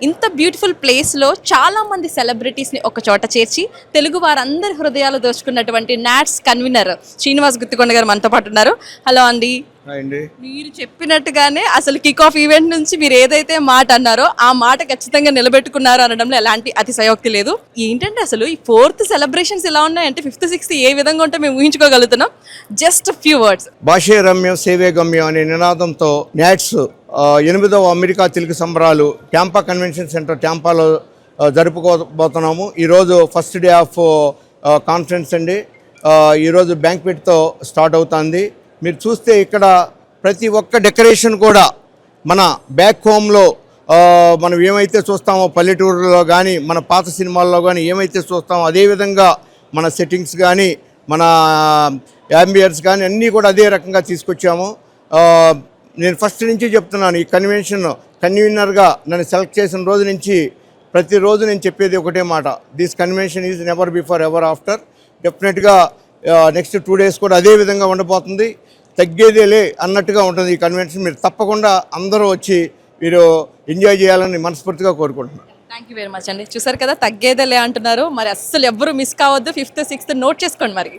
ఇంత బ్యూటిఫుల్ ప్లేస్లో చాలా మంది సెలబ్రిటీస్ని ఒక చోట చేర్చి తెలుగు వారందరి హృదయాలు దోచుకున్నటువంటి నాట్స్ కన్వీనర్ శ్రీనివాస్ గుత్తికొండ గారు మనతో పాటు ఉన్నారు. హలో అండి. మీరు చెప్పినట్టుగానే అసలు కిక్ ఆఫ్ ఈవెంట్ నుంచి మీరు ఏదైతే మాట అన్నారో ఆ మాట ఖచ్చితంగా నిలబెట్టుకున్నారు అనడంలో ఎలాంటి అతిశయోక్తి లేదు. ఏంటంటే అసలు ఈ 4th సెలబ్రేషన్స్ ఎలా ఉన్నాయంటే 5th 6th ఏ విధంగా ఉంటే మేము ఊహించుకోగలుగుతున్నాం. Just few words. భాషే రమ్యం సేవే గమ్యం అనే నినాదంతో నాట్స్ 8వ అమెరికా తెలుగు సంబరాలు ట్యాంపా కన్వెన్షన్ సెంటర్ ట్యాంపాలో జరుపుకోబోతున్నాము. ఈరోజు ఫస్ట్ డే ఆఫ్ కాన్ఫరెన్స్ అండి. ఈరోజు బ్యాంక్వెట్తో స్టార్ట్ అవుతుంది. మీరు చూస్తే ఇక్కడ ప్రతి ఒక్క డెకరేషన్ కూడా మన బ్యాక్ హోమ్లో మనం ఏమైతే చూస్తామో పల్లెటూరులో కానీ మన పాత సినిమాల్లో కానీ ఏమైతే చూస్తామో అదేవిధంగా మన సెట్టింగ్స్ కానీ మన యాంబియర్స్ కానీ అన్నీ కూడా అదే రకంగా తీసుకొచ్చాము. నేను ఫస్ట్ నుంచి చెప్తున్నాను, ఈ కన్వీనర్గా నన్ను సెలెక్ట్ చేసిన రోజు నుంచి ప్రతిరోజు నేను చెప్పేది ఒకటే మాట, this convention is never before ever after. డెఫినెట్గా నెక్స్ట్ 2 days కూడా అదే విధంగా ఉండబోతుంది. తగ్గేదేలే అన్నట్టుగా ఉంటుంది ఈ కన్వెన్షన్. మీరు తప్పకుండా అందరూ వచ్చి మీరు ఎంజాయ్ చేయాలని మనస్ఫూర్తిగా కోరుకుంటున్నాను. థ్యాంక్ యూ వెరీ మచ్ అండి. చూసారు కదా, తగ్గేదేలే అంటున్నారు. మరి అస్సలు ఎవ్వరూ మిస్ కావద్దు. 5th 6th నోట్ చేసుకోండి మరి.